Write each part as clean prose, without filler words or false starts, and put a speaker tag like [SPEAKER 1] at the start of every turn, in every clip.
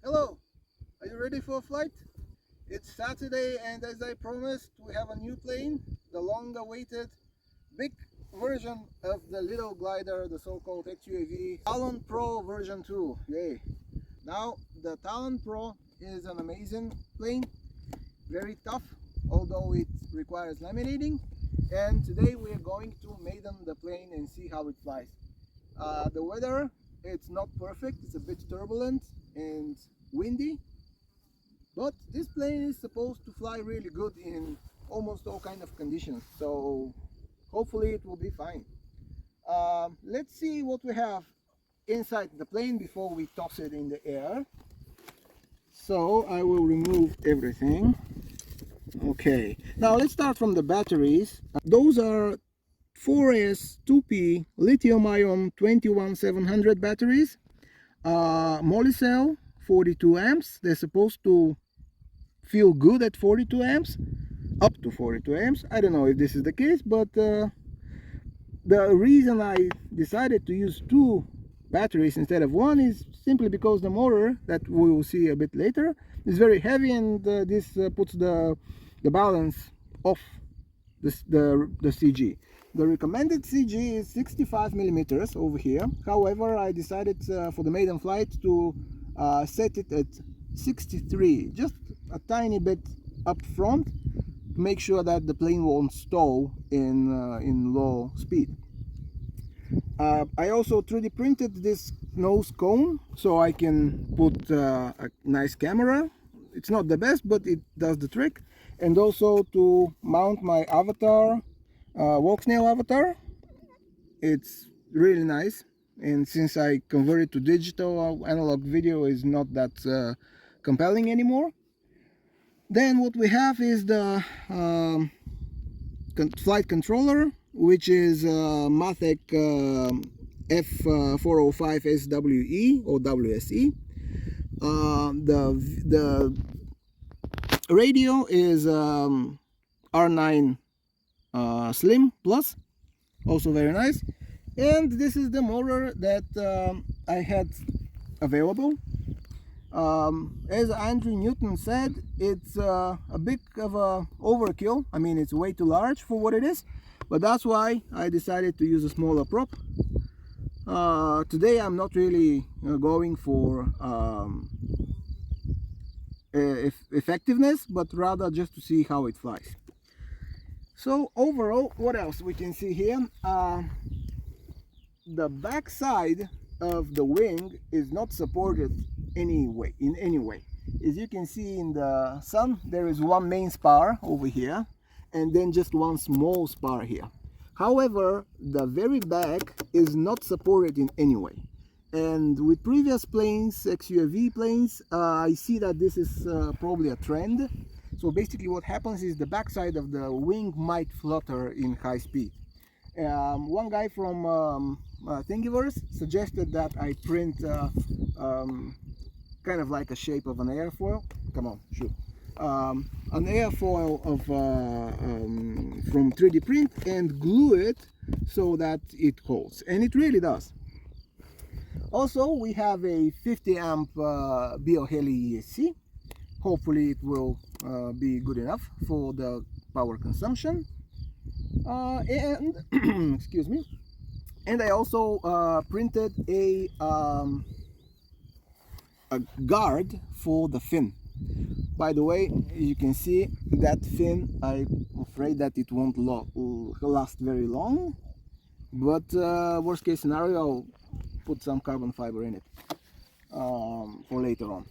[SPEAKER 1] Hello, are you ready for a flight? It's Saturday and as I promised, we have a new plane, the long-awaited big version of the little glider, the so-called XUAV Talon Pro version 2. Yay! Now, the Talon Pro is an amazing plane, very tough, although it requires laminating. And today we are going to maiden the plane and see how it flies. The weather, it's not perfect, it's a bit turbulent and windy, but this plane is supposed to fly really good in almost all kind of conditions, so hopefully it will be fine. Let's see what we have inside the plane before we toss it in the air. So I will remove everything. Okay, now let's start from the batteries. Those are 4S 2P lithium-ion 21700 batteries, molicell 42 amps. They're supposed to feel good at 42 amps, up to 42 amps. I don't know if this is the case, but the reason I decided to use two batteries instead of one is simply because the motor that we will see a bit later is very heavy, and this puts the balance off the CG. The recommended CG is 65 millimeters over here. However, I decided for the maiden flight to set it at 63, just a tiny bit up front, to make sure that the plane won't stall in low speed. I also 3D printed this nose cone so I can put a nice camera. It's not the best, but it does the trick. And also to mount my avatar, walk snail avatar. It's really nice, and since I converted to digital, analog video is not that compelling anymore. Then what we have is the flight controller, which is Mathek F405 SWE or WSE. The radio is R9 Slim Plus, also very nice. And this is the motor that I had available. As Andrew Newton said, it's a bit of a overkill. I mean, it's way too large for what it is, but that's why I decided to use a smaller prop. Today I'm not really going for effectiveness, but rather just to see how it flies. So overall, what else we can see here? The back side of the wing is not supported in any way. As you can see in the sun, there is one main spar over here and then just one small spar here. However, the very back is not supported in any way. And with previous planes, XUAV planes, I see that this is probably a trend. So basically what happens is the backside of the wing might flutter in high speed. One guy from Thingiverse suggested that I print kind of like a shape of an airfoil. Come on, shoot. An airfoil of from 3D print and glue it so that it holds, and it really does. Also, we have a 50 amp Bioheli ESC. Hopefully it will be good enough for the power consumption. And excuse me. And I also printed a guard for the fin. By the way, you can see that fin. I'm afraid that it won't last very long, but worst case scenario, I'll put some carbon fiber in it for later on.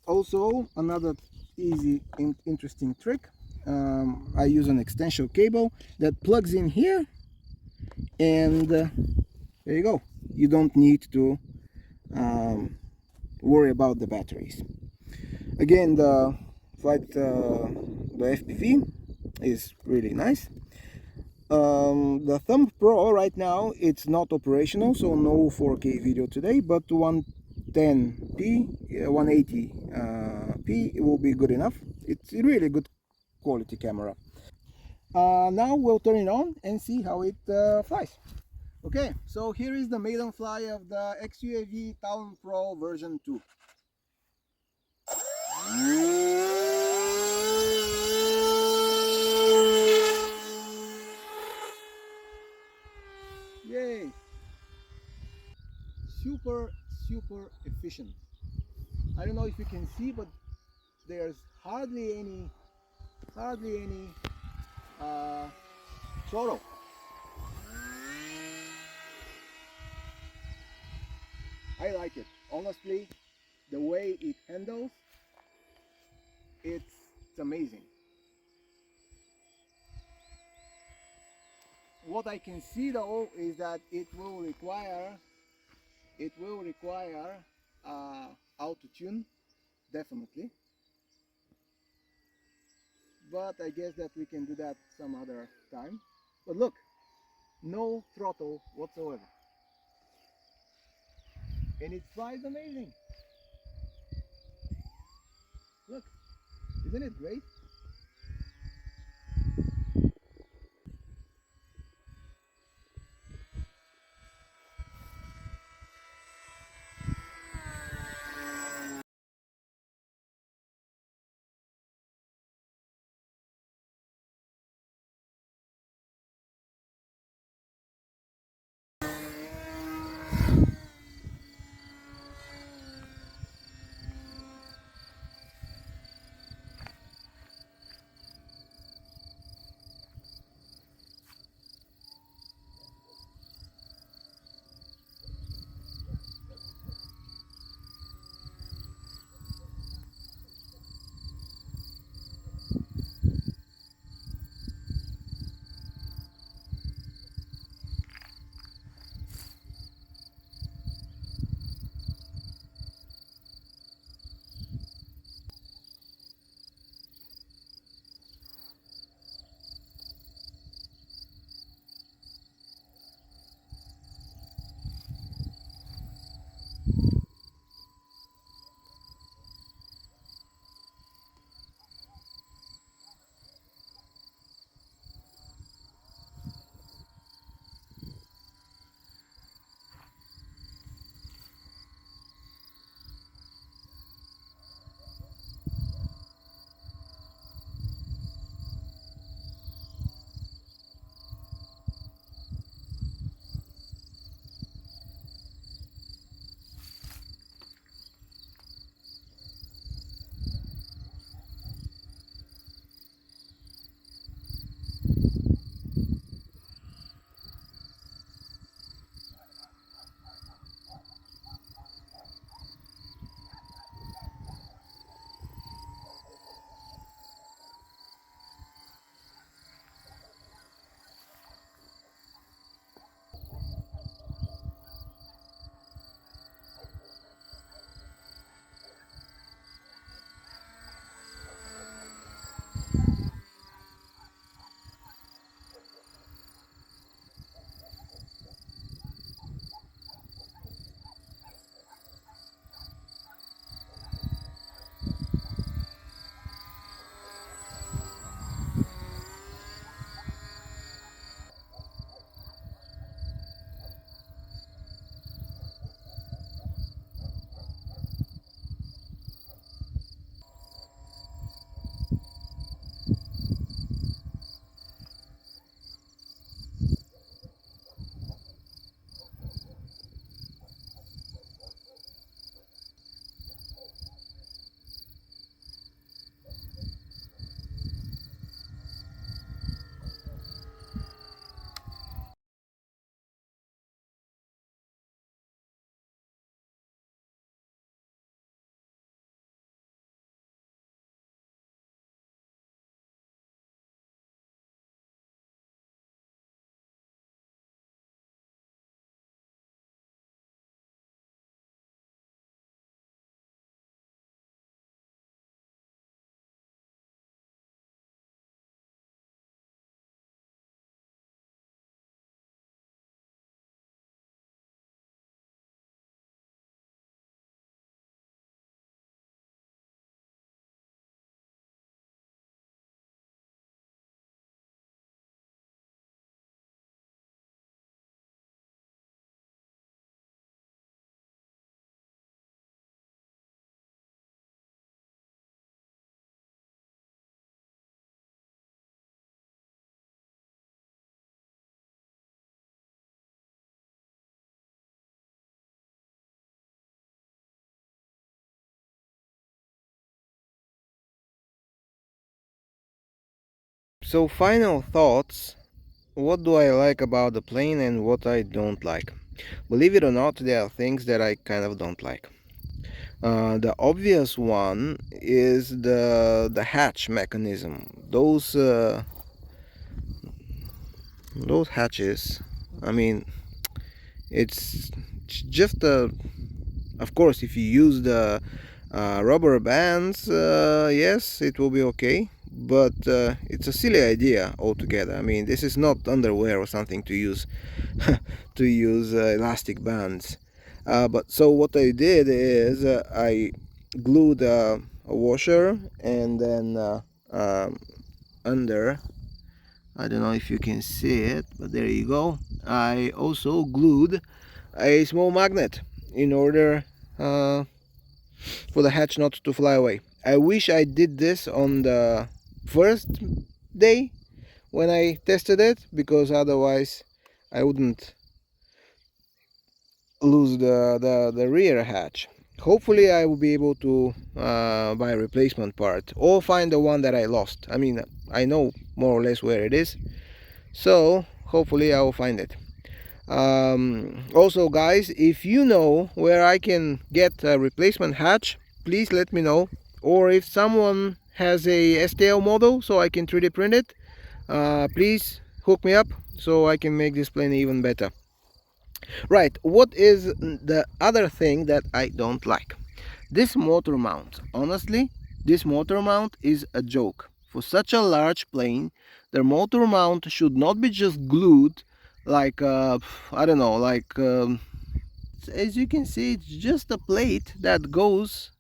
[SPEAKER 1] Also, another easy and interesting trick, I use an extension cable that plugs in here, and there you go. You don't need to worry about the batteries. Again, the FPV is really nice. The Thumb Pro right now, it's not operational, so no 4K video today, but 110p, 180p will be good enough. It's a really good quality camera. Now we'll turn it on and see how it flies. Okay, so here is the maiden fly of the XUAV Talon Pro version 2. Yay! Super efficient. I don't know if you can see, but there's hardly any uh, throttle. I like it. Honestly, the way it handles, it's amazing. What I can see though is that it will require auto tune, definitely. But I guess that we can do that some other time. But look, no throttle whatsoever, and it flies amazing. Look, isn't it great?
[SPEAKER 2] So final thoughts. What do I like about the plane and what I don't like? Believe it or not, there are things that I kind of don't like. The obvious one is the hatch mechanism. Those hatches. I mean, it's just a. Of course, if you use the rubber bands, yes, it will be okay. But it's a silly idea altogether. I mean, this is not underwear or something to use to use elastic bands. But so what I did is I glued a washer and then under. I don't know if you can see it, but there you go. I also glued a small magnet in order uh, for the hatch not to fly away. I wish I did this on the first day when I tested it, because otherwise I wouldn't lose the rear hatch. Hopefully I will be able to buy a replacement part or find the one that I lost. I mean, I know more or less where it is, so hopefully I will find it. Also guys, if you know where I can get a replacement hatch, please let me know. Or if someone has a STL model so I can 3D print it, please hook me up so I can make this plane even better. Right, what is the other thing that I don't like? This motor mount. Honestly, this motor mount is a joke. For such a large plane, the motor mount should not be just glued like, I don't know, like, as you can see, it's just a plate that goes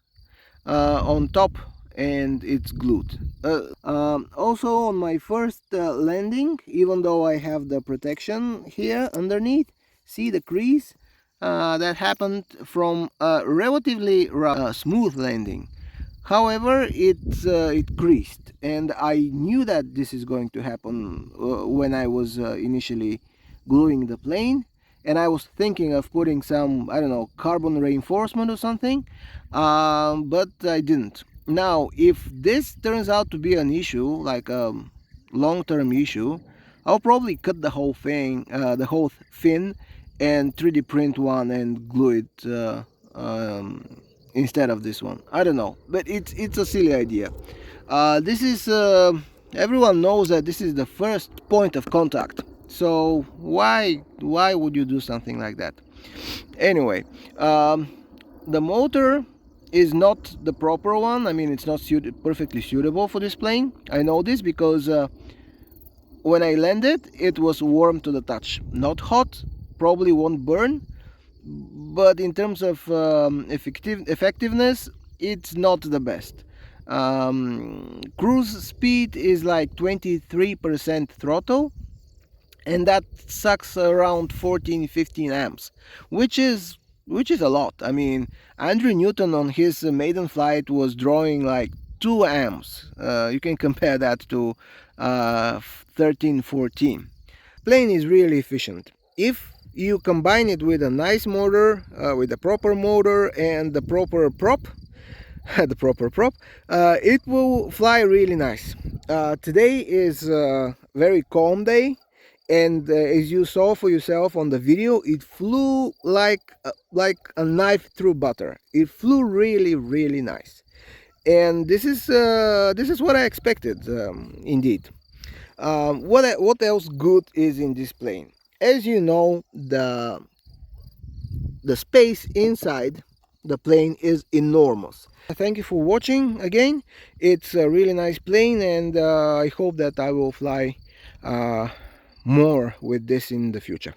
[SPEAKER 2] on top and it's glued. Also on my first landing, even though I have the protection here underneath, see the crease that happened from a relatively smooth landing. However, it creased, and I knew that this is going to happen when I was initially gluing the plane, and I was thinking of putting some, I don't know, carbon reinforcement or something, but I didn't. Now, if this turns out to be an issue, like a long-term issue, I'll probably cut the whole thing, the whole fin, and 3D print one and glue it instead of this one. I don't know, but it's a silly idea. This is everyone knows that this is the first point of contact. So why would you do something like that? Anyway, the motor is not the proper one. I mean, it's not perfectly suitable for this plane. I know this because when I landed, it was warm to the touch. Not hot, probably won't burn, but in terms of effectiveness, it's not the best. Cruise speed is like 23% throttle, and that sucks around 14-15 amps, which is a lot. I mean, Andrew Newton on his maiden flight was drawing like 2 amps. You can compare that to 13-14. Plane is really efficient if you combine it with a nice motor, with a proper motor and the proper prop. The proper prop, it will fly really nice. Today is a very calm day, and as you saw for yourself on the video, it flew like a knife through butter. It flew really nice, and this is what I expected, indeed. What else good is in this plane? As you know, the space inside the plane is enormous. Thank you for watching again. It's a really nice plane, and I hope that I will fly more with this in the future.